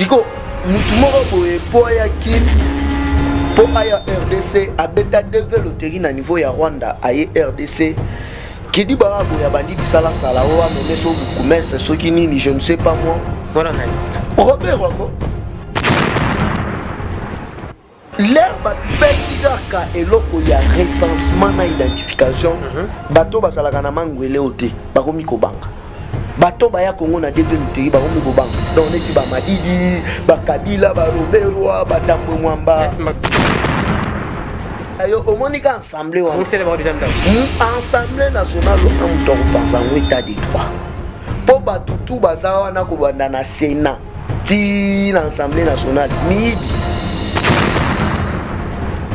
Siko mutu moko boye po ya kin po aya RDC abeta développer na niveau ya Rwanda aye RDC kidi ba boya bandi bisala sala wa meme so bukumese so kinini je ne sais pas moi voilà nani Robert wako l'herbe belgaka eloko ya recensement na identification bato basalaka na mangwele ote bakomi kobanga bato baya Congo na développer bakomi kobanga donc neti ba Madidi ba Kabila ba Roberwa ba Tambo Mwamba ayo omonika ensemble wa ensemble national on muto pensa ngo état de droit po bato tout bazawa na ko banda na Sénat ti l'Assemblée nationale mi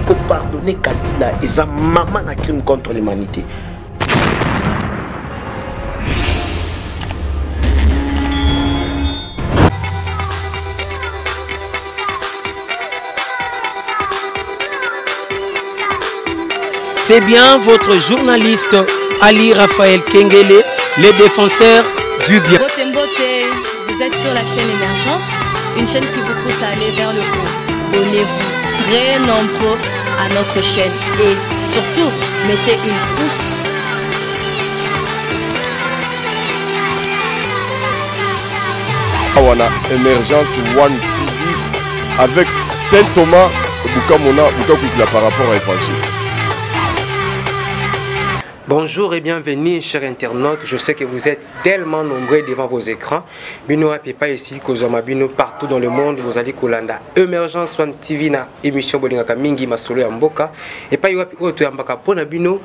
ko pardonner Kabila et sa maman na crime contre l'humanité. C'est bien votre journaliste Ali Raphaël Kengele, le défenseur du bien. Botembote, vous êtes sur la chaîne Émergence, une chaîne qui vous pousse à aller vers le haut. Abonnez-vous très nombreux à notre chaîne et surtout, mettez une pouce. Awana Émergence One TV avec Saint Thomas Bukamona Bukakoukila par rapport à Évangile. Bonjour et bienvenue chers internautes, je sais que vous êtes tellement nombreux devant vos écrans. Bino et pas ici, Kozoma Bino partout dans le monde, vous allez Kolanda. Émergence One TV na émission Bolingaka Mingi Masolo ya Mboka. Et pas yoapi oyo toyambaka pona Bino,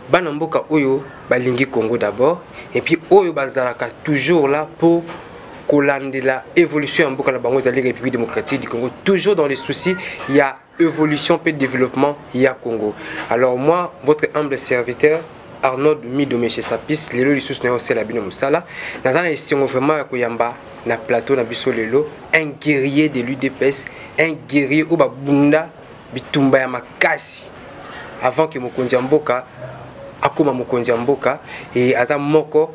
bana Mboka oyo balingi Congo d'abord. Et puis oyo bazalaka toujours là pour Kolandela évolution en Mboka na bango zali République démocratique du Congo. Toujours dans les soucis, il y a évolution et développement, il y a Congo. Alors moi, votre humble serviteur Arnaud Midome chez Sapis, lelo lisusu na osela bino musala. Nazana esimo vraiment ya koyamba na plateau na biso lelo, un guerrier de l'UDPS, un guerrier oba bunda bitumba ya makasi. Avant que mokonzi ya mboka akoma mokonzi ya mboka et aza moko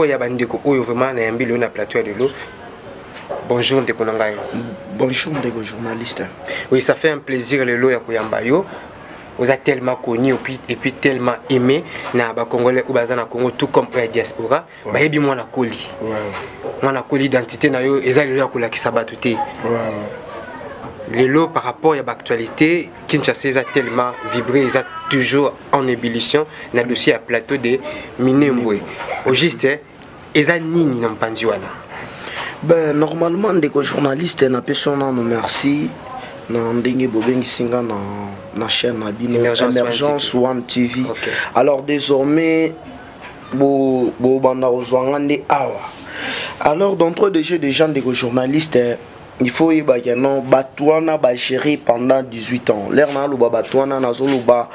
ya bandeko oyo vraiment na yambi lelo na plateau ya lelo. Bonjour ndeko nangai. Bonjour ndeko journaliste. Oui, ça fait un plaisir lelo ya koyamba yo. Vous êtes tellement connu et puis tellement aimé na ba Congolais ou bazana Congo tout comme la diaspora ba yebi mwana koli mwana koli identité na yo eza lelo ya kolakisa bato te lelo par rapport à l'actualité Kinshasa eza tellement vibré eza toujours en ébullition na dossier à plateau de Minembwe au juste eza nini na mpanzi wana. Ben normalement ndeko journaliste na personne nous merci na ndenge bobengi singa na chaîne na bino Émergence One TV. Okay. Alors désormais bo banda ozwanga awa. Alors d'entre des jeux des gens des journalistes il faut y ba non batouana ba gérer pendant 18 ans. L'air na lo ba batouana na zolo ba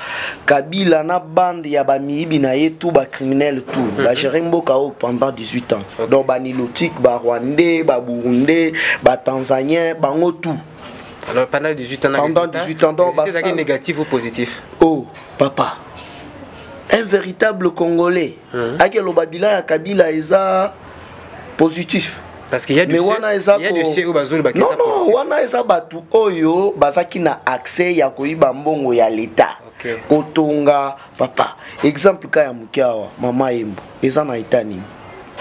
Kabila na bande ya ba miibi na yetu ba criminel tout. Ba gérer mboka pendant 18 ans. Okay. Donc ba nilotique ba Rwandais, ba Burundais, ba Tanzanien, ba tout. Alors pendant 18 ans, est-ce que c'est négatif ou positif? Oh, papa, un véritable Congolais. Akelo Babila ya Kabila eza positif. Parce qu'il y a du dossier où bazol ba. Non, wana eza batu oyo bazaki na accès ya koyiba mbongo ya l'État. Okay. Kotonga papa. Exemple ka ya mukiawa, mama Embo, eza na Itani.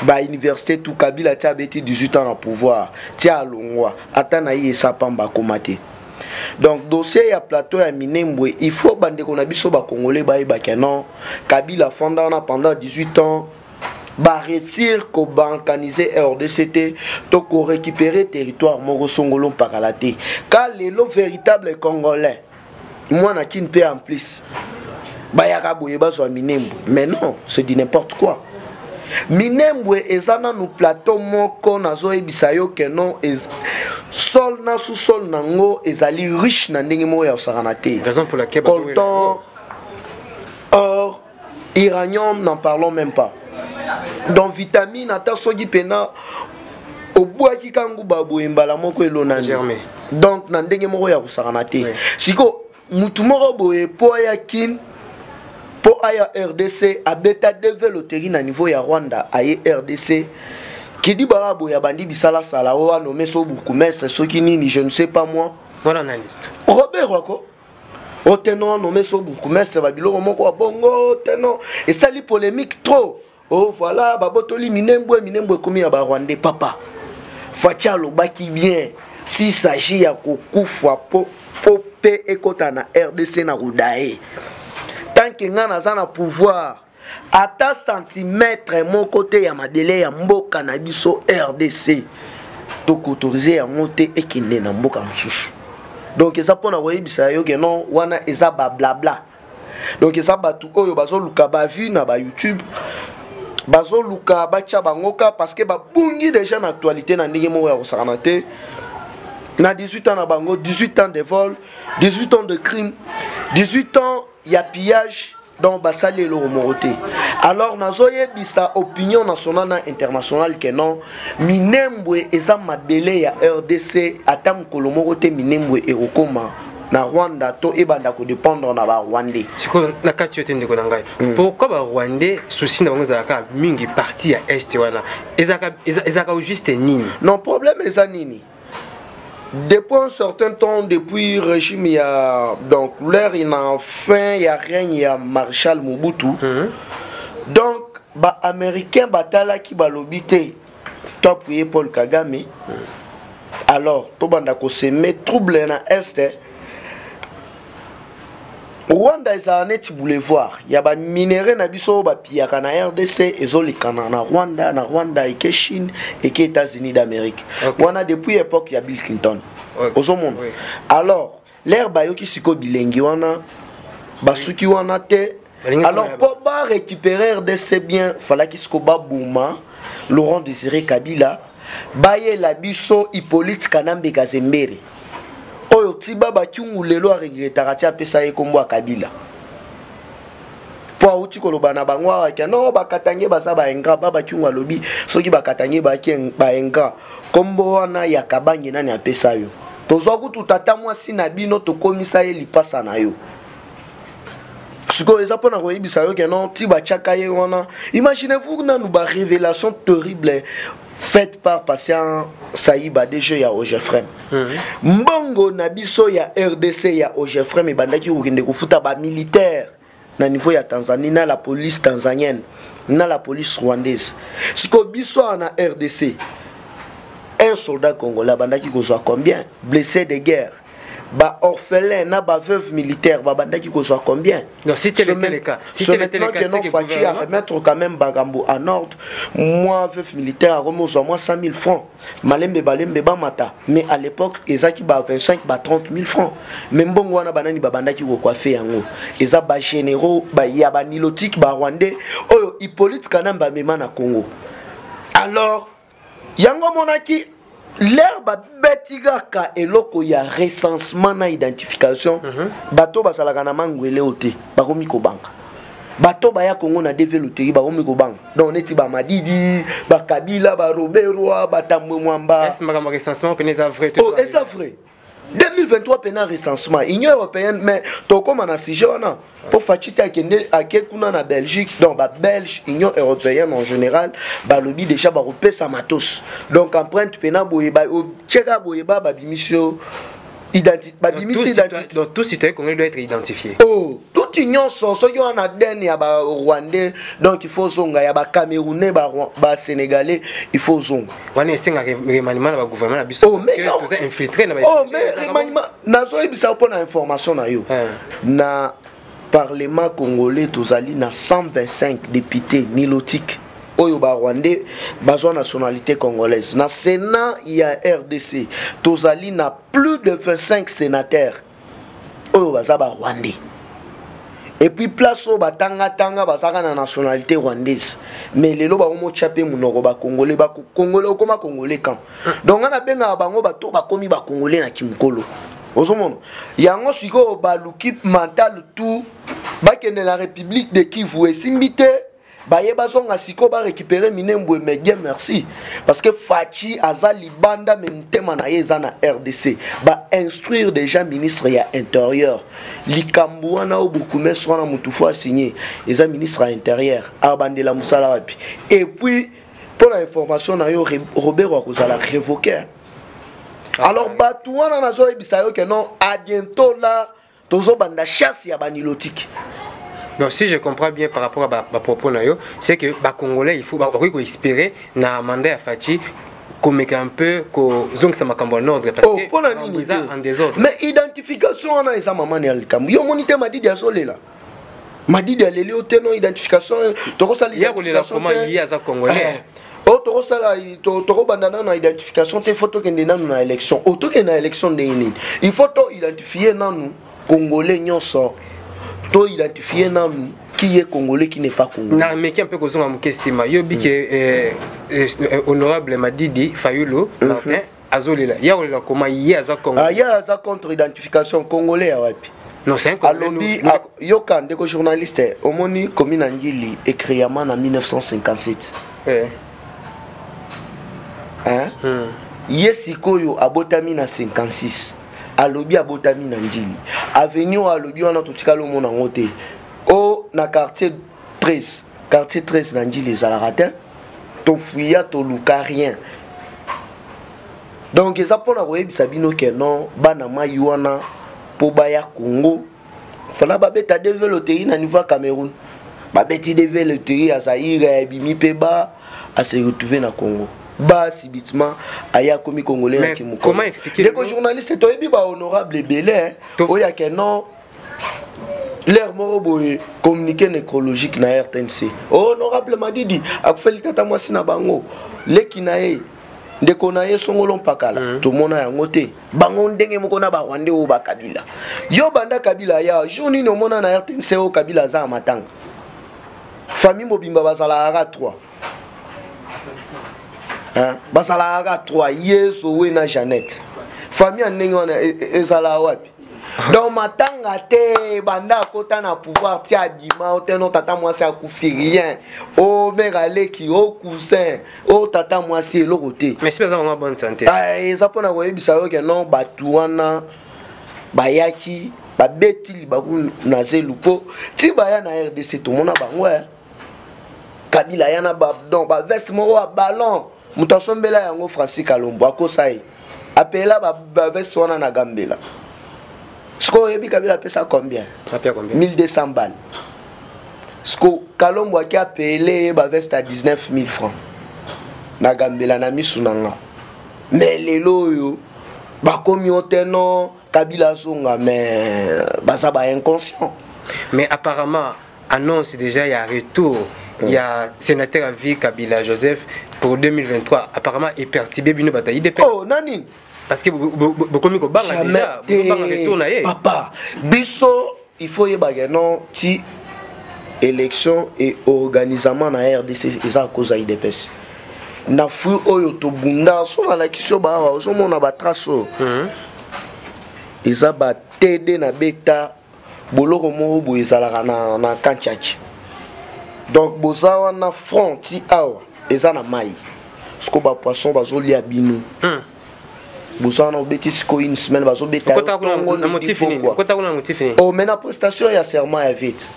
Ba université tout Kabila tia beti 18 ans au pouvoir tia longwa atana yi esa pamba komate. Donc dossier ya plateau ya Minembwe il faut bande ko na biso ba congolais ba yeba non Kabila fondana pendant 18 ans ba réussir ko bancaniser RDCT to ko récupérer territoire moko songolo pakalate car le véritable congolais moi na kin pe en plus ba yaka boye ba so Minembwe mais non c'est du n'importe quoi. Minembwe ezana no plateau moko nazo ebisa yo ke non sol na sous sol nango ezali riche na ndenge mo ya osakana te. Raison pour laquelle coltan, or, uranium n'en parlons même pas. Donc vitamine ata soki pena obwaki kangu babu embala moko elona germé. Donc na ndenge moko ya osakana te. Siko mutu moko boye po ya kin po aya RDC a beta développé na niveau ya Rwanda aye RDC qui dit barabo ya bandi bisala sala o nommé so bourgmestre ce qui nini je ne sais pas moi voilà analyse Robert Wako o tenant nommé so bourgmestre babilo moko bongo tenant et ça li polémique trop oh voilà babotoli minembwe komi ya ba Rwandais papa facha lobaki bien si s'agit ya kokufa popé ekota na RDC na rudae tant que ngana za na pouvoir ata centimètre mon côté ya madele ya mboka na biso RDC to autoriser ya monter et kinde na mboka mususu donc eza pona koyebisa yo ke non wana eza ba blabla donc eza batu oyo bazoluka ba vu na ba YouTube bazoluka bacha bangoka parce que ba bungi déjà na actualité na ndenge mo ya kosakana te na 18 ans na bango 18 ans de vol 18 ans de crime 18 ans ya pillage donc basali le moroté alors nazoye bisa opinion nationale na internationale que non minembwe eza mabele ya RDC atam kolomoko te minembwe erokoma na Rwanda to ebanda ko dépendre na ba Rwandais siko na kati yote ndeko na ngai pourquoi ba Rwandais souci na bango zaka mingi partie ya est wana ezaka juste nini non problème eza nini depuis un certain temps, depuis le régime, il y a donc l'air il a fin, il y a règne, il y a Marshal Mobutu. Donc, bah américain batala qui ba lobité, top Paul Kagame. Alors, tout banda ko se met trouble na est. Rwanda is a net boulevard. Il y a ba minéraux na biso ba piyaka na RDC ezolikana na Rwanda et Chine et les États-Unis d'Amérique. On a depuis l'époque il y a Bill Clinton. Au monde. Alors, l'air bayoki siko bilengi wana basuki wana te. Alors pour ba récupérer RDC bien, fallait qu'il siko ba bouma Laurent Désiré Kabila, baye la biso Hippolyte Kanambe Kazembere. Oyo tiba ba kiungu lelo a regretara tia pesa ye kombo Kabila. Po auti koloba na bango aka non bakatange basa ba enga baba kiungu alobi soki bakatange ba ki ba enga kombo wana ya kabangi nani apesa yo. Tozoku tutata mwasi na bino to komisa ye lipasa na yo. Siko eza pona ko yibisa yo ke non tiba chaka ye wana. Imaginez-vous na nous ba révélation terrible faite par patient Saïba déjà ya Ogefrem. Mbongo na biso ya RDC ya Ogefrem e bandaki kokende kofuta ba militaire na niveau ya Tanzanie na la police tanzanienne na la police rwandaise. Siko biso na RDC un soldat congolais bandaki kozwa combien blessé de guerre ba orphelin na ba veuve militaire ba bandaki kozwa combien non si tel était le cas si tel était le cas non fati à remettre quand même bagambo en ordre moi veuve militaire a remis moi 100 000 francs malembe balembe ba mata mais à l'époque ezaki ba 25 ba 30 000 francs même bongo wana banani ba bandaki ko coiffer yango eza ba généraux ba ya ba nilotique ba rwandais oyo Hippolyte Kanamba mema na Congo alors yango monaki l'air ba betigaka eloko ya recensement na identification bato basalaka na mangwele ote bakomi kobanga bato baya Congo na développé bakomi kobanga donc neti ba Madidi ba Kabila ba Robertwa ba Tambwe Mwamba est-ce que le recensement peneza vrai oh est ça vrai 2023 pena recensement Union européenne mais to comme na sujet wana pour faciliter akende akekuna na Belgique donc ba Belge Union européenne en général ba lobby déjà ba repesa matos donc empreinte pena boye ba cheka boye ba bimisio identité ba bimisio identité donc tout citoyen congolais doit être identifié oh toute union sont ceux qui ont na den ya ba Rwandais donc il faut zonga ya ba Camerounais ba Sénégalais il faut zonga wana esenga remaniement na ba gouvernement na biso parce que tous infiltré na ba oh mais remaniement nazo ebisa pour na information na yo na Parlement congolais tozali na 125 députés nilotiques oyo ba Rwandais bazo nationalité congolaise na Sénat il y a RDC tozali na plus de 25 sénateurs oyo baza ba Rwandais et puis place au batanga basaka na nationalité rwandaise mais lelo ba mo chapé munoko ba congolais koma congolais quand donc on a benga bango bato ba komi ba congolais na kimkolo ozomona yango siko ba l'équipe mentale tout ba kende la République de Kivu esimbité ba yeba zonga siko ba récupérer Minembwe mais Dieu merci parce que Fachi azali banda mentema na yeza na RDC ba instruire déjà ministre ya intérieur likambu wana obukume swana mutufu a signé eza ministre ya intérieur abandela musala wapi et puis pour l'information na yo Robert Wakozala révoqué. Alors batouana na zo ebisa yo que non à bientôt là tozo banda chasse ya banilotique. Donc si je comprends bien par rapport à ma propos na yo, c'est que ba Congolais il faut espérer na mandat ya Fachi comme un peu que zong ça makambo en ordre parce que pour la ligne en désordre. Mais identification on a esa maman ya Likambo. Yo monité Madidi ya Solela. Madidi ya leli oteno identification toko sala identification comment il y a za Congolais. Toko sala toko bandana na identification te photo kende nanu na élection. Auto ke na élection de nini. Il faut to identifier nanu Congolais nyonso. To identifier nanu qui est Congolais qui n'est pas Congolais. Na meki un peu kozonga mukesima. Yo bi ke honorable Madidi Fayulu Martin azolela. Ya olela comment il y a za Congolais. Ah ya za contre identification Congolais ya wapi. Non, c'est un Congolais. Yoka ndeko journaliste omoni commune Angili écrit en 1957. Hein? Yesikoyo abotami na 56. Alobi abotami na Njili. Avenue alobi wana totikalo mona ngote. O na quartier 13. Quartier 13 na Njili ezalaka to fuya to luka rien. Donc eza pona koyebisa bino ke non bana mai wana po baya Congo. Fala babeta développer na niveau Cameroun. Babeti développer à Zaïre bimi peba à se retrouver na Congo. Ba subitement aya komi congolais na kimuko. Comment expliquer les journalistes to ebi ba honorable belé oya ke non l'air moroboye communiqué nécrologique na RTNC. Honorable Madidi akufeli tata mwasi na bango lekinae ndeko na ye songolo mpakala to mona yango te bango ndenge moko na ba Rwanda o ba Kabila yo banda Kabila ya journée no mona na RTNC o Kabila za matanga famille mobimba bazala ra 3 hein bazala ra 3 yeso we na Jeannette famille ndenge wana ezala wapi donc matanga te banda kota na pouvoir ti abima oteno tata mwasi akufi rien o meraleki o cousin o tata mwasi eloko te mais c'est pas vraiment bonne santé eza pona koyebisa yo ke non batu wana bayaki babeti libaku na zelu po ti baya na RDC to mona bango Kabila yana ba donc ba veste moko ba ballon muto asombela yango Francis Kalombo akosai apela ba veste wana na Gambela. Sko yebi Kabila pesa combien? 1200 balles. Sko Kalombo aki apelé ba veste à 19 000 francs. Na Gambela na misunanga. Mais lelo yo ba komi oteno Kabila zonga mais baza ba inconscient. Mais apparemment annonce déjà il y a retour. Il y a sénateur à vie Kabila Joseph pour 2023. Apparemment il pertibé bino bataille de oh nani parce que beaucoup de banga déjà banga retourne papa biso il faut y non ti élection et organisation na RDC eza cause IDPS na fu oyo to bunda so na la kisio ba ozo mona ba traso eza ba TD na beta boloko mo bo ezalaka na kanchachi donc bozawa na front ti awa eza na mai sko ba poisson bazoli abino bozawa na obeti sko une semaine bazobeta kota kuna motif ni kota kuna motif ni oh mais na prestation ya serment ya vite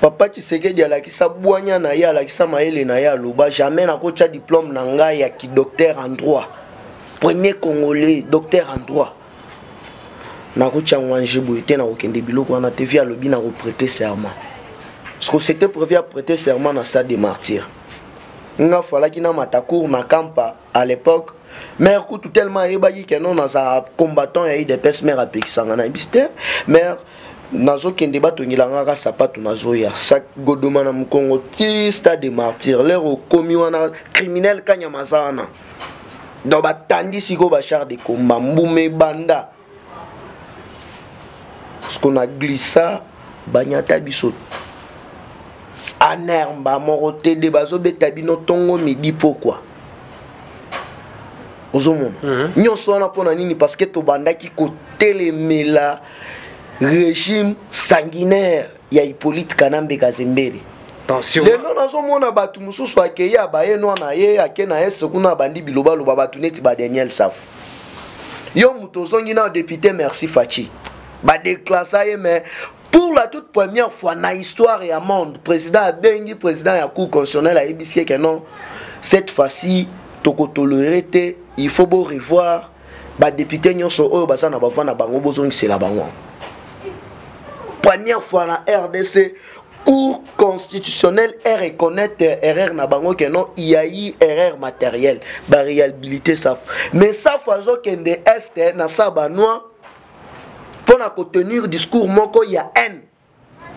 papa Tshisekedi alakisa bwanya na ya alakisa maele na ya loba jamais na kocha diplôme na ngai ya ki docteur en droit premier congolais docteur en droit na kocha ngwanje boyete na kokende biloko wana te via lobi na ko prêter serment parce que c'était prévu à prêter serment dans stade des martyrs nga falaki na matakour na kampa à l'époque mère kutu tellement ebaki que non na combattant ya IDPS mère apekisanga na biste mère nazo kende batongilanga ka sapato nazo ya sak godoma na Mukongo ti stade des martyrs l'air au komi wana criminel kanya mazana do batandi siko ba char de combat mbume banda ce qu'on a glissé banyata biso anermba morote de bazo betabino tongo midi pourquoi ozomona nyonso wana pona nini parce que to bandaki ko telemela régime sanguinaire ya Hippolyte Kanambe Kazembere lelo nazomona batu mususu akeya baye no na ye akena ese kuna bandi biloba loba batu neti ba Daniel Safu yo muto zongi na député Merci Fachi ba déclassé mais Pour la toute première fois dans l'histoire et à monde, président Abengi, président de la Cour constitutionnelle a dit que non, cette fois-ci, il faut revoir les députés qui sont première fois dans la RDC, Cour constitutionnelle et reconnaître erreur na bango que non il y a eu erreur matérielle ba réhabiliter ça mais ça façon que de est na ça banois pour na tenir discours moko il y a haine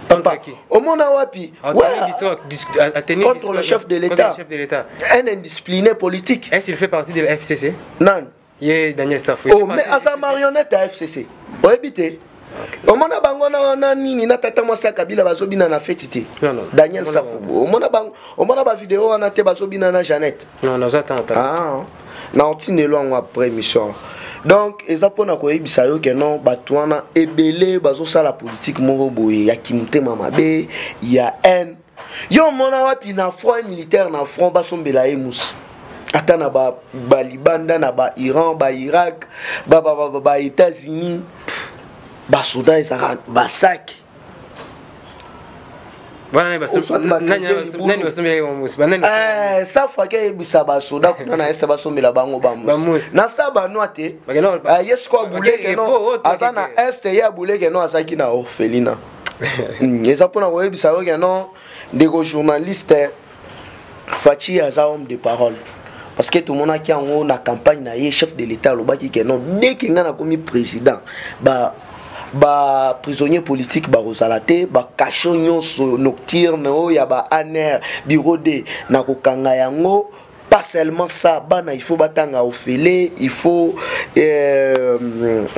papa au monde wapi contre le chef de l'État un indiscipliné politique. Est-ce qu'il fait partie de la FCC? Non, il est Daniel Safou. Oh mais à sa marionnette à FCC on habite. Au mona bango na nini na tata mwasi Kabila bazobina na fetité. Daniel Safou. Au mona ba vidéo na te bazobina na Jeannette. Non, non, j'attends. Ah. Na otine lo après mission. Donc eza pona ko yebisa yo ke non batwana ebele bazo sala politique moko boye ya kimutema mabe ya haine. Yo mona wapi na front militaire na front basombela emus. Ata na ba Libanda na ba Iran, ba Irak, ba États-Unis. Basoda ezaka basaki bana ça fois que bisa basoda kuna na esa basombela bango bamus na sa banwa te yesko abuleke no azana este ya buleke no asaki na orphelina eza pona ko bisa yo no ndeko journaliste Fachi aza homme de parole. Parce que tout le monde a qui en la campagne na chef de l'État lobaki que non dès qu'il a commis président ba prisonnier politique ba rosalate ba cachonyo nocturne o ya ba aner bureau de na kokanga yango. Pas seulement ça, il faut batanga au filet, il faut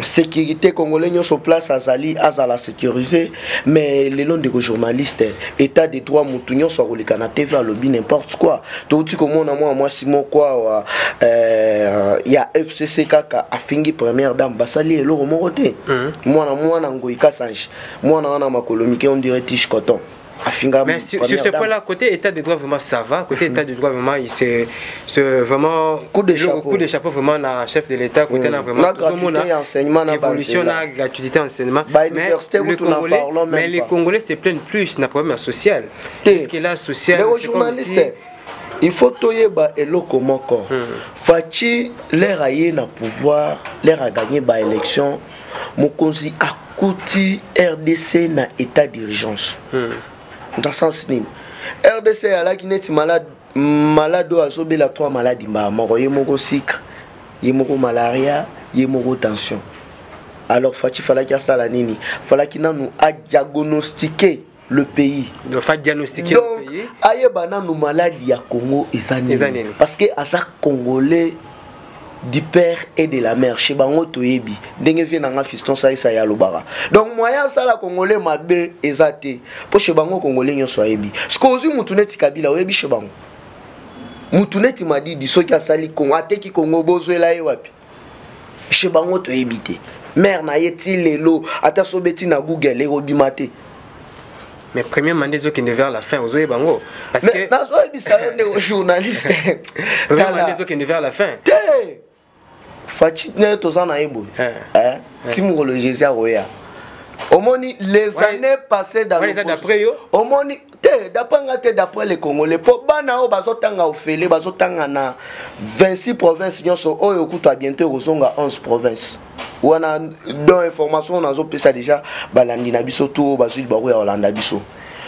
sécurité congolais sur place à la sécuriser, mais les noms des journalistes, état des droits moutunions sur le Canada TV, lobby n'importe quoi. Tout comme moi Simon quoi, il y a FCC kaka a fini première dame, basali et l'euro moroté. Moi na ngoika sange, moi na makolomike on dirait tiche coton. Mais sur ce point-là, côté état de droit, vraiment ça va. Côté état de droit, vraiment, c'est vraiment coup de chapeau vraiment na chef de l'État. Côté là, vraiment, tout le monde a évolution, la gratuité enseignement. Mais les Congolais se plaignent plus d'un problème social. Qu'est-ce que là, social? Les journalistes, il faut toyer et le comment quoi. Fachi, l'air a eu le pouvoir, l'air a gagné par élection. Mokonzi a coûté RDC na état d'urgence. Dans ce sens, RDC a la qui n'est malade à zober la 3 maladies. Il y a sucre, il y a malaria, il y a tension. Alors, il fallait qu'il y ait ça la nini. Il fallait qu'il nous a diagnostiqué le pays. Il faut diagnostiquer le pays. Il y a des maladies à Congo et Zanini. Parce que à ça Congolais du père et de la mère chez bango toyebi ndenge vie nanga fiston ça ya lobara donc moyen ça la congolais mabe ezate po chez bango congolais nyoso yebi skozi mutuneti kabila oyebi chez bango mutuneti madidi soki asali kongo ateki kongo bozwela ye wapi chez bango toyebi te mère na yeti lelo ata sobeti na google erobimate. Mais premier mandat qui est vers la fin aux bango parce que na zo ebisa yo journaliste premier mandat qui est vers la fin Fachi ne tozana ebo Simon le Jésus roya omoni les années passées dans d'après yo omoni d'après les Congolais po bana o bazotanga ofele bazotanga na 26 provinces nyonso oyo kutwa bientôt kozonga 11 provinces wana dans information nazo pesa déjà balandi na biso to bazuli baro ya Hollande biso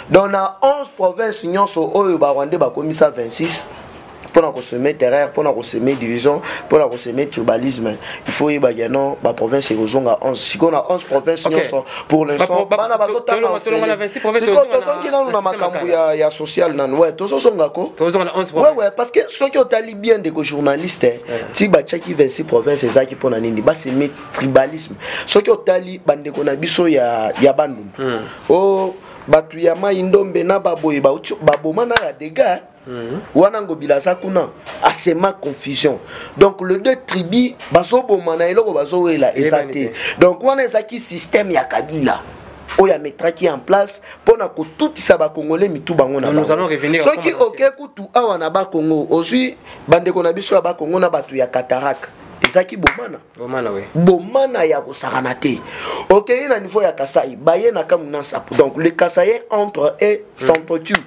donc na 11 provinces nyonso oyo ba Rwanda ba komisa 26 pour qu'on se mette terrain, pour qu'on se mette division, pour qu'on se mette tribalisme. Il faut y avoir non, la province est aux 11. Si on a 11 provinces, pour l'instant, on a 26 provinces. C'est comme ça qu'il y a social. Ouais, tous sont d'accord. Ouais, parce que ceux qui ont tali bien des journalistes, si Bachaki 26 provinces, c'est ça qui pour nani, bah c'est mettre tribalisme. Ceux qui ont tali bande qu'on a biso ya bandum. Oh, batuyama indombe na baboye baboma na ya dégâts. Wanango bilaza kuna asema confusion. Donc le deux tribus baso bomana eloko baso wela ezate. Donc wana ezaki système ya Kabila. Oya mettra qui en place pona ko tout ça ba congolais mitu bango na. Nous allons revenir. Ce qui OK kutu awa na ba Congo, aussi bande ko na biso ya ba Congo na batu ya Katarak. ezaki bomana oui. bomana ya kosakana te okeye na niveau ya Kasai baye na kamuna sapo donc le Kasai entre et s'entretue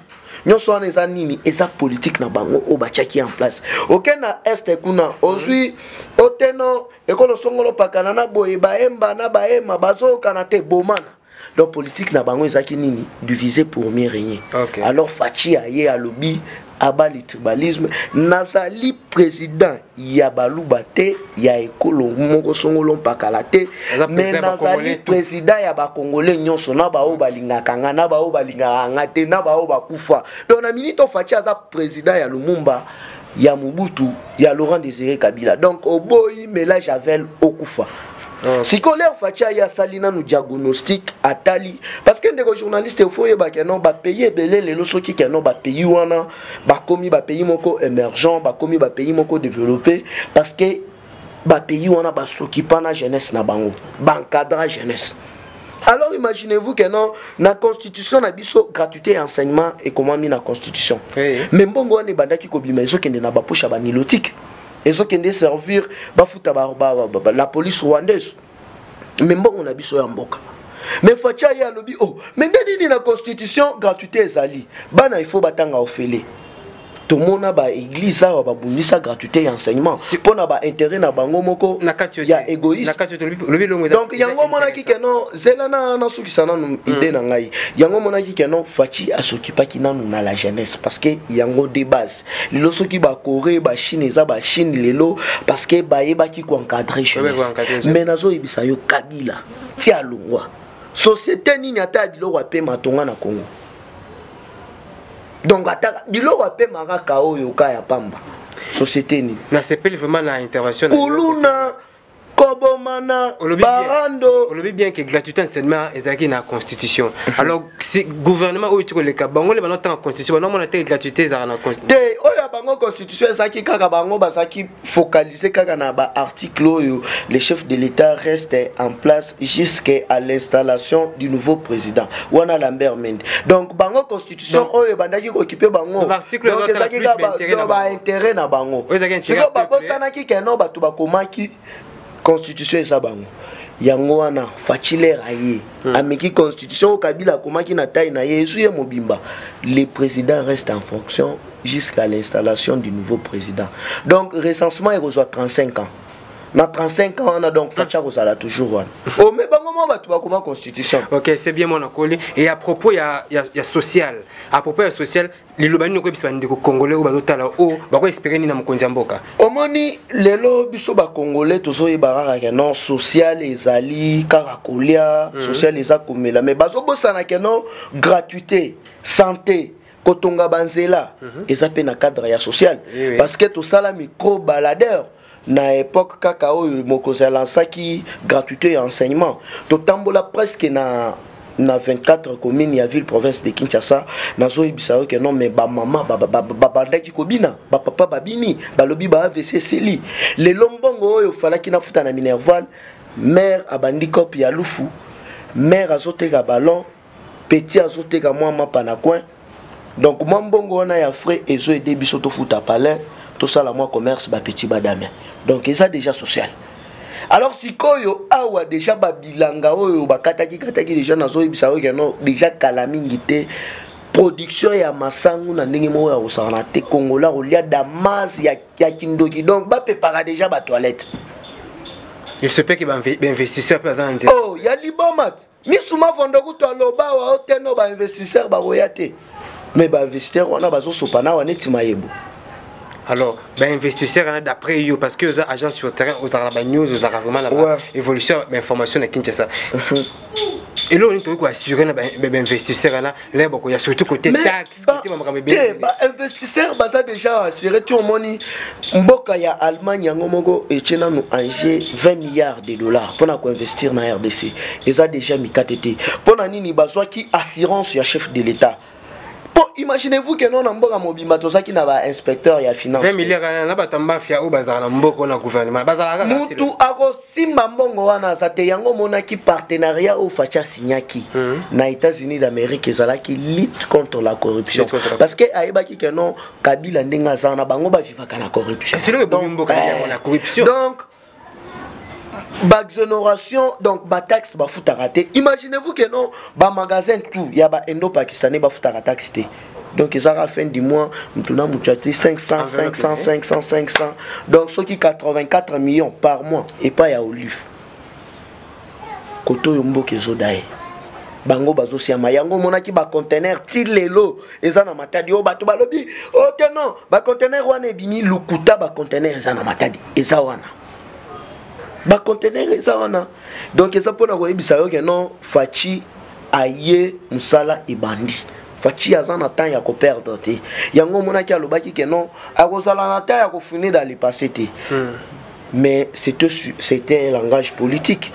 nyonso wana eza nini eza politique na bango o batiaki en place oke na este kuna ozwi oteno ekolo songolo pakana na boye baemba na baema bazokana te bomana donc politique na bango ezaki nini diviser pour mieux régner alors Fachi aye alobi abali tribalisme nazali président ya baluba te ya ekolo moko songolo mpakala te mais nazali président ya bakongolais nyonso na bao balingaka nga na bao balingaka nga te na bao bakufa donc na minute Fachi aza président ya Lumumba ya Mobutu ya Laurent Désiré Kabila donc oboyi mélange Javel okufa si colère Fachi ya salina nous diagnostic atali parce que ndeko journaliste il faut yeba non ba payer belé lelo soki ke non ba pays wana ba komi ba pays moko émergent ba komi ba pays moko développé parce que ba pays wana ba soki pa na jeunesse na bango ba encadrer jeunesse. Alors imaginez-vous que non na constitution na biso gratuité et enseignement et comment mis na constitution mais mbongo wana bandaki ko bima ezo kende na ba poche ba nilotique ezo kende servir ba futa la police rwandaise mais bon on a biso ya mboka mais Fachi ya lobi oh mais ndeni na constitution gratuité ezali bana il faut batanga ofele tout mona ba église a ba bundisa gratuité et enseignement pona ba intérêt na bango moko ya égoïste donc yango mona ki keno zela na sukisa na idée na ngai yango mona ki keno Fachi asokipa ki nanu na la jeunesse parce que yango de base lelo soki ba Corée ba Chine za ba Chine lelo parce que ba yeba ki ko encadrer jeunesse mais nazo ibisa yo Kabila ti alungwa société nini ata biloko apema tonga na Congo. Donc biloko apema kaka oyo ka ya pamba société ni na sepeli vraiment na intervention kuluna kobomana barando on le bien que gratuité enseignement ezaki na constitution alors si gouvernement oyo tiko le kabango le bana ta constitution non mona te gratuité za na constitution te oyo bango constitution ezaki kaka bango basaki focaliser kaka na ba article oyo le chef de l'état reste en place jusqu'à l'installation du nouveau président wana Lambert Mende donc bango constitution oyo bandaki occuper bango donc ezaki ba intérêt na bango siko ba posana ki keno batu bakomaki constitution eza bango yango wana Fachi aye ameki constitution Kabila komaki na taille na yesu ye mobimba le président reste en fonction jusqu'à l'installation du nouveau président donc recensement est reçoit 35 ans na 35 ans on a donc Fachi kozala toujours wana oh mais bango mo batu bakoma constitution OK c'est bien mon akoli et à propos il y a social à propos ya social lilobani ko bisa ndeko congolais ou bazotala o bako espérer ni na mokonzi mboka omoni lelo biso ba congolais tozo yebara ka non social ezali karakolia social eza komela mais bazobosana ke non gratuité santé kotonga banzela eza pe na cadre ya social parce que to sala micro baladeur na époque kaka oyo mokonzi lansaki gratuité et enseignement to tambola presque na 24 communes ya ville province de Kinshasa nazo ibisa que non mais ba mama ba bandaki kobina ba papa babini balobi ba AVC seli le lombongo oyo falaki na futa na Minerval mère abandi cop ya lufu mère azoteka ballon petit azoteka mwa pana coin donc mwa mbongo wana ya frais ezo aider biso to futa palais to sala mwa commerce ba petit badame donc ça déjà social. Alors si koyo awa déjà babilanga oyo bakataki déjà nazo ibisa oyo no déjà kalamingité production ya masangu na ndenge mo ya osana te Congola olia damas ya kindoki donc ba prépara déjà ba toilette. Il se peut que ba investisseur peut en dire. Oh ya libomat misuma fondoku to loba wa oteno ba investisseur ba royate mais ba investisseur wana bazo sopana wa neti mayebo. Alors, ben investisseurs d'après eux parce que les agents sur le terrain aux arabes news aux arabes vraiment la évolution d'information à Kinshasa. Et là on est quoi assurer ben investisseurs là là beaucoup il y a surtout côté taxe côté investisseurs basa déjà assuré tout money mboka ya Allemagne yango moko et tena nous enjeu 20 milliards de dollars pour na ko investir na RDC. Ils a déjà mis KTT. Pour na nini bazwa ki assurance ya chef de l'état. Imaginez-vous que non amboka mobimba tozaki na ba inspecteur ya finance 20 milliards na batamba fia o bazala na mboko na gouvernement bazala mutu ako simba mbongo wana sa te yango monaki partenariat au Fachi signaki na États-Unis d'Amérique ezalaki lutte contre la corruption parce que ayebaki que non Kabila ndenga za na bango ba vivaka na corruption c'est le mboka ya la corruption donc Exonération, donc taxe ba fout à rater. Imaginez-vous que non, magasin tout, il y a indo-pakistanais ba fout à taxe. Donc ils ont à la fin du mois, maintenant 500, 500, 500, 500. Donc ceux qui 84 millions par mois et pas ya olive. Koto yombo ke zodae. Bango bazo siama yango monaki ba conteneur ti lelo eza na matadi o bato balobi OK non ba conteneur wana ebimi lukuta ba conteneur eza na matadi eza wana ba conteneur eza wana donc eza pona ko ebisa yo ke non fachi aye musala ibandi fachi aza na temps ya ko perdre te yango monaki alobaki ke non akozala na temps ya ko finir dans le passé te mais c'était un langage politique.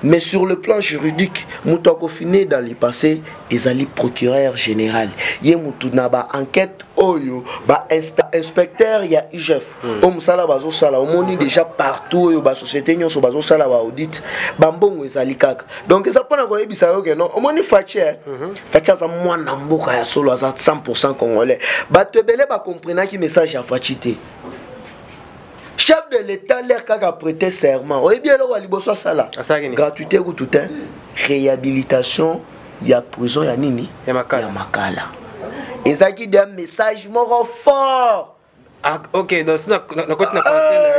Mais sur le plan juridique, Moutako fini dans le passé, ils allaient procureur général. Yé Moutouna ba enquête oyo, ba inspecteur ya IGF. Om sala bazo sala, omoni déjà partout yo ba société nyo so bazo sala ba audit, bambongo ezali kaka. Donc ça pona ko yebisa yo ke non, omoni fache, fache za mwana mboka ya solo za 100% congolais. Ba tebele ba comprendre ki message ya fachité. Chef de l'État l'air qu'a prêté serment. Oui bien là liboso sala. Gratuité ou tout un réhabilitation, il y a prison, il y a nini, il y a makala. Et ça qui dit un message mort fort. Ah, OK, donc si on continue à penser là,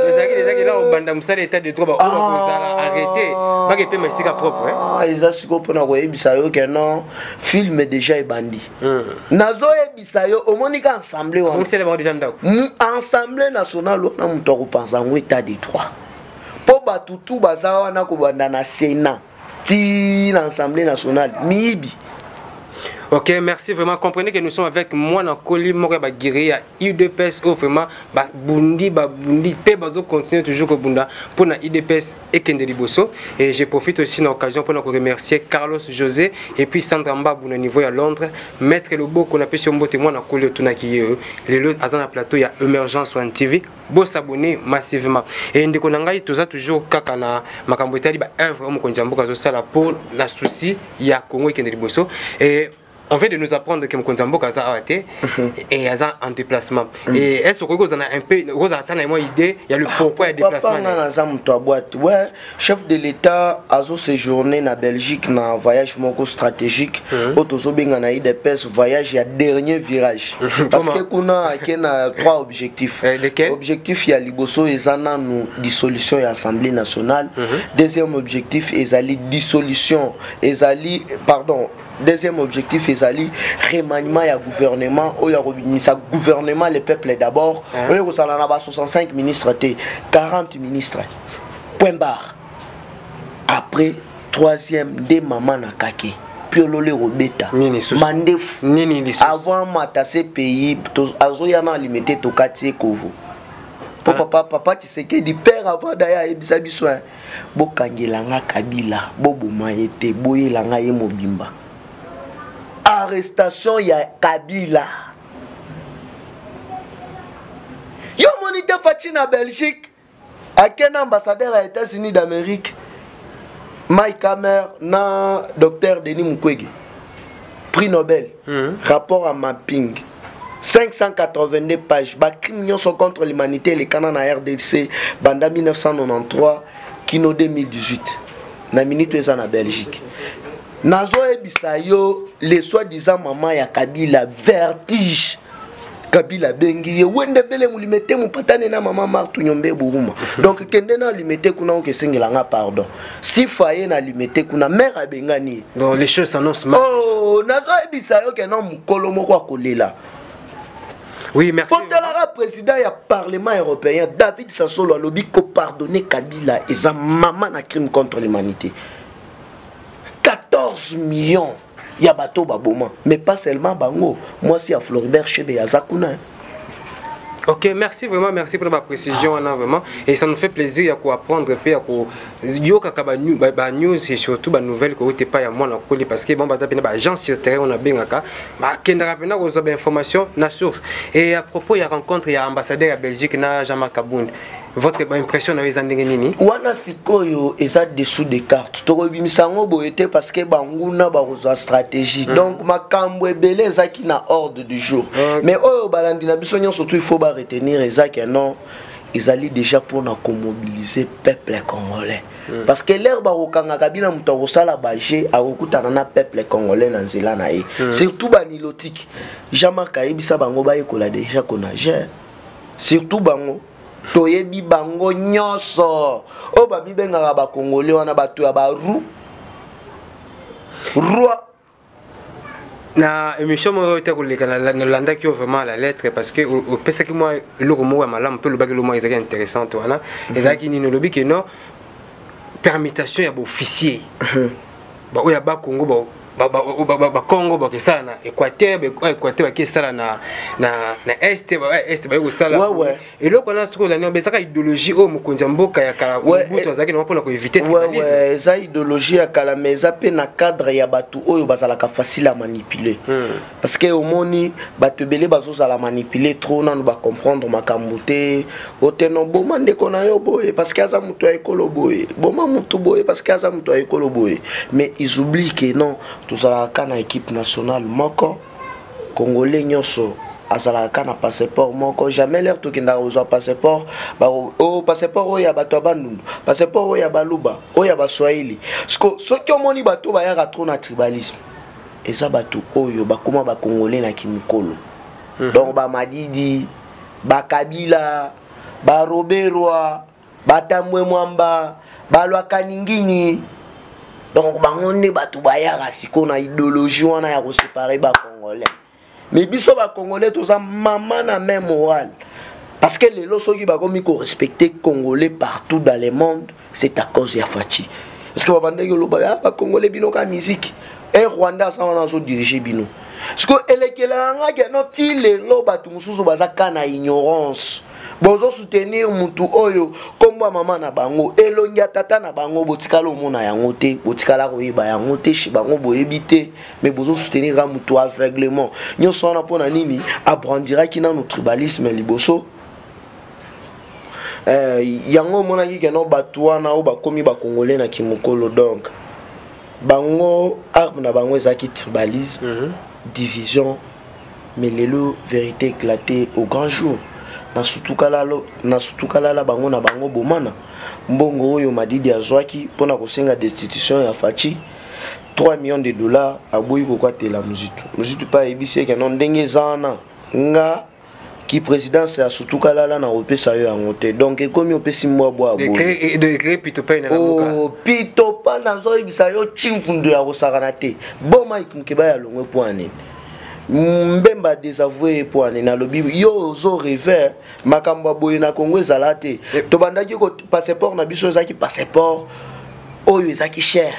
mais ça qui déjà que là on bande musala état de droit ba on arrêter, pas que payer mesika propre hein. Ils a siko pona ko yebisa yo que non, film déjà est bandi. Nazo yebisa yo au monika ensemble on c'est le déjà ndako. Assemblée nationale on a muto ko pensa ngo état de droit. Po batutu bazawa na ko banda na Sénat. Ti l'Assemblée nationale mibi. OK, merci vraiment. Comprenez que nous sommes avec moi dans Koli Moreba Guiria IDPS au vraiment bundi pe bazo continue toujours ko bunda pour na IDPS et Kende Liboso et je profite aussi de l'occasion pour remercier Carlos José et puis Sandra Mbabu au niveau à Londres, maître Lobo qu'on appelle sur mbote moi na Koli tuna ki les autres azana plateau il y a Émergence One TV. Bo s'abonner massivement et ndeko nangai toza toujours kaka na makambo etali ba œuvre mo konjamboka zo sala pour la souci ya Congo et Kende Liboso et on vient de nous apprendre que Mkonzambo Kaza a été et Aza en déplacement. Et est-ce que vous avez un peu, vous avez une idée, il y a le pourquoi du déplacement. Ouais, chef de l'État a séjourné en Belgique dans un voyage stratégique. Autosobing en IDPS voyage, il y a dernier virage. Parce que qu'on a 3 objectifs. Objectif, il y a Liboso et Zana nous dissolution et Assemblée nationale. Deuxième objectif, il y a dissolution et pardon. Deuxième objectif, c'est le remaniement du gouvernement. Il y a gouvernement, le peuple d'abord. Il y a 65 ministres, 40 ministres. Point barre. Après, troisième, des mamans na kake. Piolole Robeta. Mandef. Avant matasser pays, azoyana limité to katie kovo. Papa, tu sais que du père avant d'ailleurs, il y a besoin. Bokangilanga Kabila, Bobo Maete, Boyelanga Yemobimba. Arrestation, il y a Kabila. Yo monite Fachi na Belgique. À quel ambassadeur aux États-Unis d'Amérique? Mike Hammer na docteur Denis Mukwege. Prix Nobel. Rapport à mapping. 582 pages. Crimes contre l'humanité, les canons à RDC, Banda 1993, Kino 2018. Na minute est en Belgique. Nazo ebisayo les soi-disant maman ya Kabila vertige. Kabila bengi wende bele mulimete mupatane na maman Martu Nyombe Buruma. Donc kende na limité kuna o kesengela pardon. Si foyer na limité kuna mère abengani. Donc les choses s'annoncent mal. Oh, nazo ebisayo ke non mukolo moko akolela. Oui, merci. Quand le président du Parlement européen, David Sassolo a lobby ko pardonner Kabila et sa maman na crime contre l'humanité. 14 millions. Il y a bateau baboma. Mais pas seulement Bango. Moi, c'est à Floribert Chebe Yazakuna. OK, merci vraiment, merci pour la précision vraiment et ça nous fait plaisir à apprendre et à news et surtout les nouvelles que vous pas à moi parce que bon gens sur terrain on a bien information na source et à propos il y a rencontre il y a ambassadeur à Belgique na Jean-Marc Kabound. Votre impression na ezandenge nini? Wana sikoyo eza dessous des cartes. To bimisango boyete parce que banguna ba roza stratégie. Donc makambo ebele ezaki na ordre du jour. Mais oyo balandi na biso surtout il faut ba retenir ezaki non ils allaient déjà pour mobiliser le peuple congolais. Parce que l'herbe au Kangakabina Moutawosala Bagé a recoutana peuple congolais dans Zélana. Surtout Banilotique. Jamais Kaibisa Bango Bayekola déjà qu'on a géré. Surtout Bango. Toyebi Bango Nyoso. Oh Babi Benga ba Congolais wana batu ya ba roi. Na émission moi était collègue na landa qui vraiment la lettre parce que au pesa que moi le mot malam peu le bagage le mot est intéressant voilà ezaki ni no lobi que non permutation ya officier ba oya ba Congo ba Congo ba kesana Équateur ba kesala na est ba yosala et là qu'on a ce qu'on a bezaka idéologie au mukonza mboka ya kala butu azaki na pour éviter ouais ça idéologie ya kala mais ça pe na cadre ya batu oyo bazala ka facile à manipuler parce que au moni batu belé bazo la manipuler trop na ba comprendre makambote oteno boma ndeko na yo boye parce que aza mutu ya ekolo boye boma mutu boye parce que aza mutu ya ekolo boye mais ils oublient que non tout à la équipe nationale moko congolais nyoso azalaka na passeport moko jamais l'air to kenda ozo passeport ba o passeport oya bato bandundu passeport oya baluba oya ba swahili soki omoni bato ba ya trop na tribalisme eza bato oyo bakoma ba congolais na kimikolo donc ba Madidi ba Kabila ba Roberwa ba Tambwe Mwamba ba Lwakaningini. Donc, on est battu siko na idéologie wana ya séparer ba Congolais. Mais biso ba Congolais tous ça maman na même morale. Parce que les loso qui ba komi ko respecter Congolais partout dans le monde, c'est à cause ya Fachi. Parce que ba bande yo ba Congolais bino ka musique. Et Rwanda ça on a so diriger bino. Parce que elekela nga ke no ti le lo batu mususu bazaka na ignorance. Bozo soutenir mutu oyo kombo mama na bango elongia tata na bango botikala omona yango te botikala koyeba yango te shi bango boyebite mais bozo soutenir ra mutu aveuglement nyonso wana pona nini abrandira kina no tribalisme liboso yango mona ki keno batu wana o bakomi ba congolais na kimokolo donc bango arme na bango ezaki tribalisme division mais lelo vérité éclatée au grand jour. Na sutukala la bango na bango bomana mbongo oyo Madidi azwaki pona kosenga destitution ya Fachi 3 millions de dollars aboyi kokwatela muzitu pa ebisi ke non ndenge zana nga ki présidence ya sutukala la na opesa yo yango te donc ekomi opesi mwa bwa aboyi de créer pitopa na boka oh pitopa nazo ebisa yo chimfundu ya kosakana te boma ikumkeba ya longwe poane mbemba désavoué pour aller na lobby yo zo rêver makambo boye na Congo ezalate to bandaki ko passeport na biso ezaki passeport oyo ezaki cher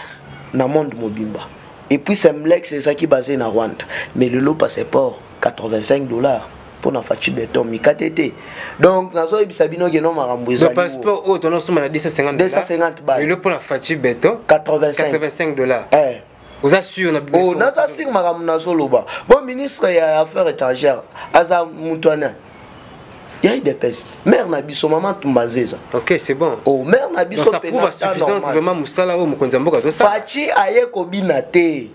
na monde mobimba et puis Semlex ezaki basé na Rwanda mais le lot passeport $85 pour na Fachi Beton mikatete donc nazo ebisa bino ke no makambo ezali le passeport o tono suma na $250 balles le pour na Fachi Beton $85 Vous assurez oh, nasa sing maram na soloba. Bon ministre ya affaires étrangères, aza Moutouana. Il y a eu des pestes. Mère na biso maman tumbazeza. OK, c'est bon. Oh, mère na biso ça prouve à suffisance vraiment musala o mukonza mboka zo ça. Fachi aye ko binate.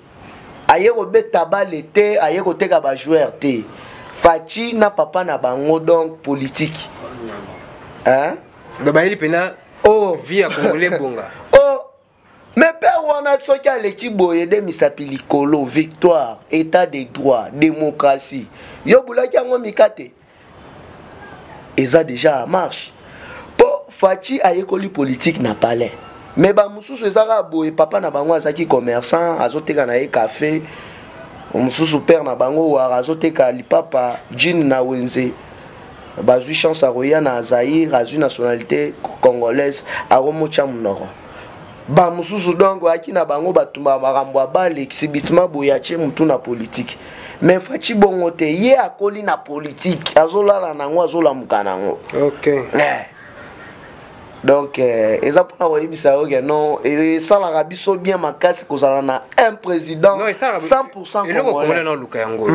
Aye ko beta balete, aye ko teka ba joueur te. Fachi na papa na bango donc politique. Hein? Baba ili pena oh via congolais bonga. Mais père wana soki aleki boye de misapili kolo victoire état de droit démocratie yo bulaki yango mikate eza déjà en marche po Fachi ayekoli politique na palais mais ba mususu ezaka boye papa na bango azaki commerçant azoteka na ye café mususu père na bango wa azoteka lipapa jean na wenze bazui chance a roya na Zaïre azui nationalité congolaise aromocha munoro ba mususu donc aki na bango batumba makambo abale exhibitement boyache mutu na politique mais Fachi bongo te ye akoli na politique azolala nango azolamuka nango OK donc eza pona oyebisa oke non esalaka biso bien makasi kozala na un président 100% congolais na luka yango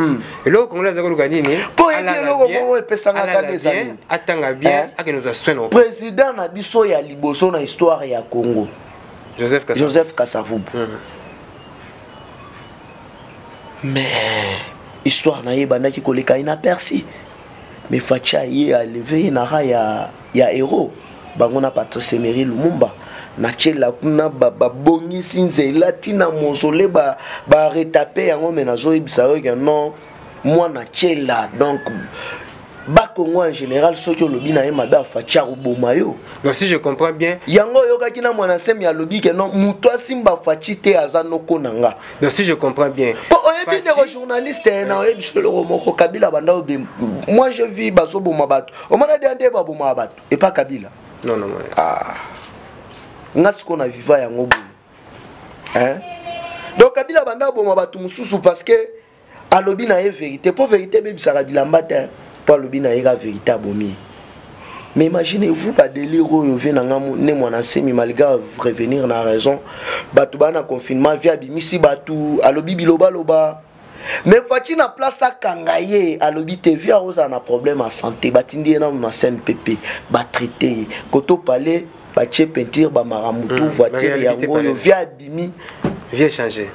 eloko congolais azako luka nini po eloko bongo epesanga ka des amis atanga bien akenozwa soin président na biso ya liboso na histoire ya Congo Joseph Kasavubu. Mais histoire na ye bandaki koleka inaperçu. Mais Fachi ye a levé na ya ya héros bango na Patrice Emery Lumumba na tchela kuna babongisi nzela tina mausolée ba retaper yango mais nazoyebisa yo non moi na tchela donc Bakongo en général ceux qui lobby na yema ba facha bomayo. Donc si je comprends bien, yango yoka kina mwana semi ya lobby que non muto simba fachi te azano konanga. Donc si je comprends bien. Po oyebi des journalistes na oyebi solo moko Kabila banda obi. Moi je vis baso boma bato. O mana de ande ba boma bato et pas Kabila. Non. Ah. Ngasi ko na viva yango bo. Hein? Donc Kabila banda boma bato mususu parce que a lobby na ye vérité. Pour vérité be bisaka bilamba te. Pas le bien la vérité abomi. Mais imaginez-vous pas délire où vous venez ne mon semi malgré revenir na raison. Batouba na confinement via bimisi batou alobi biloba loba. Mais fati na place à kangaye alobi TV a oza na problème à santé batindi na ma scène pépé ba traité koto palais ba tché peinture ba maramutu voiture yango yo via bimi via changer.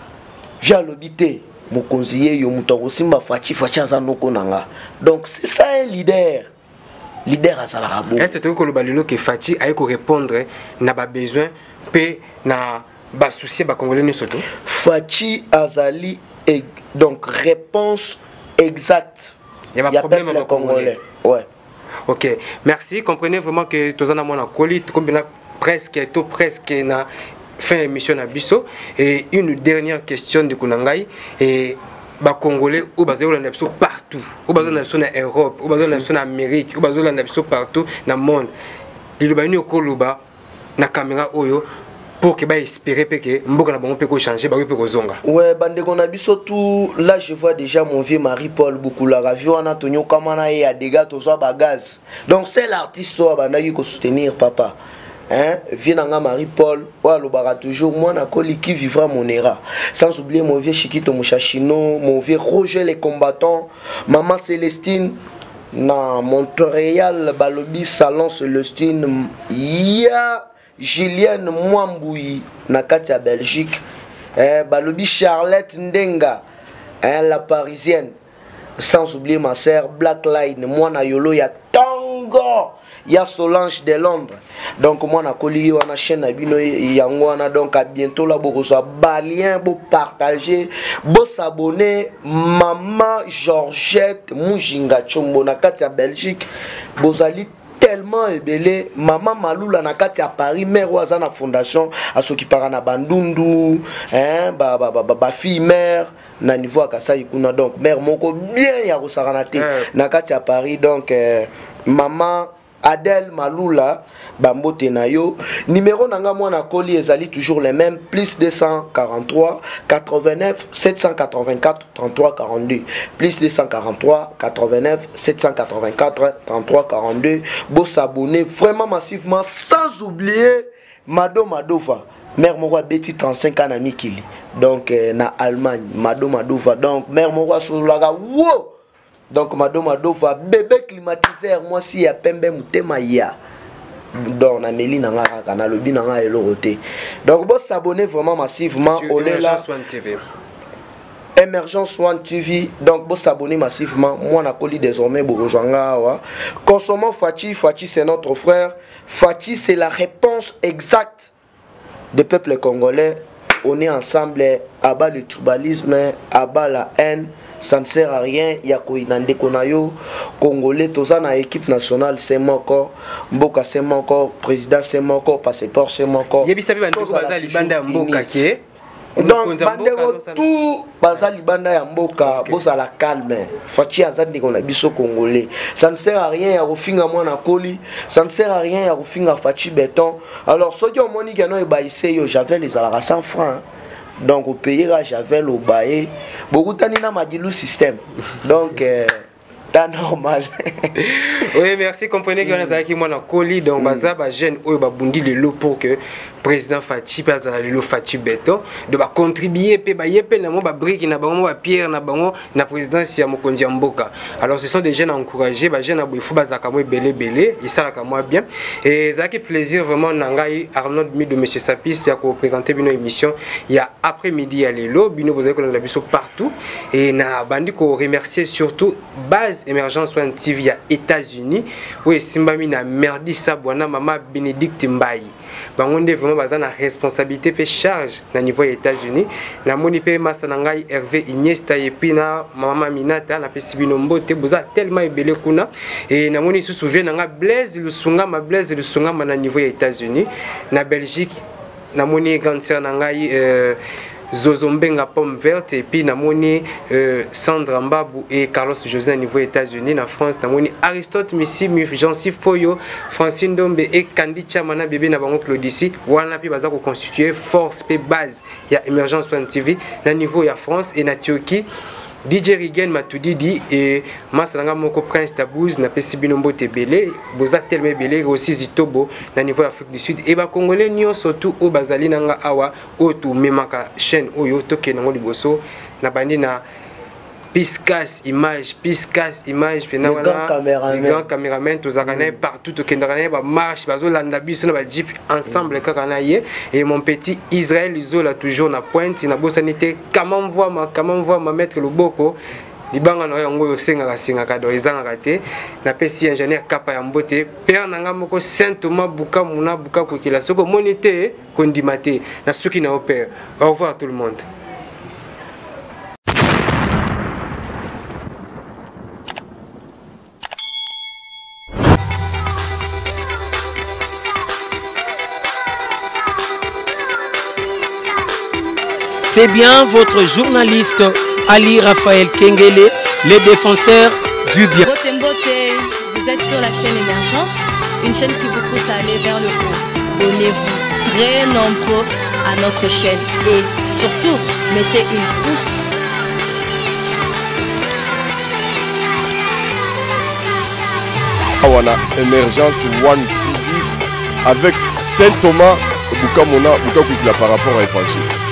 Via lobité. Mon conseiller yo muto simba fachi aza noko nanga. Donc c'est ça un leader à Salarabo. Est-ce que le balilo que Fachi a ko répondre na ba besoin pe na ba souci ba congolais ne surtout Fachi azali et donc réponse exacte. Il y a pas problème avec congolais. Ouais. OK, merci, comprenez vraiment que tozana mona koli combien presque na fin émission na biso et une dernière question de Kunangai et ba congolais ou bazolo na biso partout ou bazolo na biso na Europe ou bazolo na biso na Amérique ou bazolo na biso partout na monde liloba ni okoloba na caméra oyo pour que ba espérer que mboka na bango pe ko changer ba ko pe ko zonga. Ouais, bande qu'on a biso tout là je vois déjà mon vieux Marie-Paul Boukoula ravio ana tonyo kamana et a dégâts tozo ba gaz. Donc c'est l'artiste so banda qui ko soutenir papa. Hein, Vienanga Marie-Paul, Walobara toujours, moi na Koli qui vivra mon era. Sans oublier mon vieux Chiquito Mouchachino, mon vieux Roger les combattants, maman Célestine, na Montréal, Balobi, Salon Célestine, ya Julienne Mwamboui, na Katia Belgique, Balobi Charlotte Ndenga, la parisienne, sans oublier ma sœur Black Line, moi na Yolo, ya Tango. Il y a Solange de Londres. Donc moi na koli wana chaîne na bino yango wana donc à bientôt là bo so balien bo partager bo s'abonner maman Georgette Mujinga Chombo na kati ya Belgique bozali tellement ebelé maman Malula na kati ya Paris mère waza na fondation asoki para na bandundu hein ba fille mère na niveau à Kasai kuna donc mère moko bien ya kosaranate na kati ya Paris donc maman Adèle Malula Bambote Nayo numéro nanga mwana koli ezali toujours les mêmes plus 243 89 784 33 42 plus 243 89 784 33 42 beau s'abonner vraiment massivement sans oublier Mado Madova mère moko Betty 35 ans na Mikili donc na Allemagne Mado Madova donc mère moko solaka wo. Donc Madame Adova bébé climatiseur moi si ya pembe mutema ya donc na meli na ngaka kana lobi na nga eloroté donc bon s'abonner vraiment massivement on est là Emergence One TV donc bon s'abonner massivement moi na koli désormais borojanga wa consommons Fachi c'est notre frère Fachi c'est la réponse exacte des peuples congolais on est ensemble à bas le tribalisme à bas la haine. Ça ne sert à rien, il y a Koinande Konayo, Congolais, tout ça, équipe nationale, c'est mon corps, Mboka, c'est mon corps, président, c'est mon corps, passeport, c'est mon corps. Donc, bandero tout, baza libanda ya mboka, bosa la calme. Fachi azandi kona biso congolais. Ça ne sert à rien ya kofinga mwana koli, ça ne sert à rien ya kofinga Fachi béton. Alors, soki o moni keno ebaise yo, j'avais les alara 100 francs. Donc, au pays là, j'avais le bail. Beaucoup de temps, il système. Donc, c'est normal. Oui, merci. Comprenez que nous avons qui moi na coli donc baza ba jeune ou ba bundi le lot pour que président Fachi pe azala lelo Fachi Beto de ba contribuer pe ba yepe na mo ba brique na bango ba pierre na bango na présidence ya mokonzi ya mboka. Alors ce sont des jeunes encouragés, ba jeunes il faut bazaka mo belé et ça ka moi bien et ça qui plaisir vraiment nangai Arnold Mi de monsieur Sapis ya ko présenter bino émission il y a après-midi à lelo bino vous avez qu'on la biso partout et na bandi ko remercier surtout Base Émergence One TV à États-Unis où simbami na merdi sabwana mama Bénédicte Mbayi bangonde vraiment baza na responsabilité pe charge na niveau des États-Unis na moni pe masa nangai Hervé Iniesta et puis na mama Minata na pesi bino mbote boza tellement ebele kuna et na moni se souvient nanga Blaise Lusunga na niveau des États-Unis na Belgique na moni grande sœur nangai Zozombenga Pomme Verte et puis namoni Sandra Mbabou et Carlos José au niveau États-Unis. En France namoni Aristote Missi Jean-Sif Foyo Francine Dombe et Candy Chamana bébé na bango Claudici wana pi baza ko constituer force pe base ya Émergence One TV na niveau ya France et na Turquie. DJ Rigen Matoudidi et Masalanga Moko Prince Tabouz na pesi binombo tebele boza tellement belé aussi Zitobo na niveau Afrique du Sud et ba congolais nyo surtout au bazali nanga awa o tu memaka chaîne oyo toke nango liboso na bandi na Piscas image pena wana grand caméraman to zakane partout to kendakane ba marche bazo landa biso na ba jeep ensemble kaka na ye et mon petit Israël Izola toujours na pointe na bosanité comment voir ma mettre le boko libanga na yango yo senga kado ezanga kate na pesi ingénieur kapa ya mbote père nanga moko Saint Thomas buka muna buka kokila soko monité kondimate na suki na opère. Au revoir tout le monde. C'est bien votre journaliste Ali Raphaël Kengele, le défenseur du bien. Vous êtes sur la chaîne Émergence, une chaîne qui vous pousse à aller vers le haut. Abonnez-vous très nombreux à notre chaîne et surtout, mettez une pouce. Awana Émergence One TV avec Saint Thomas Bukamona Bukakwikila par rapport à Évangile.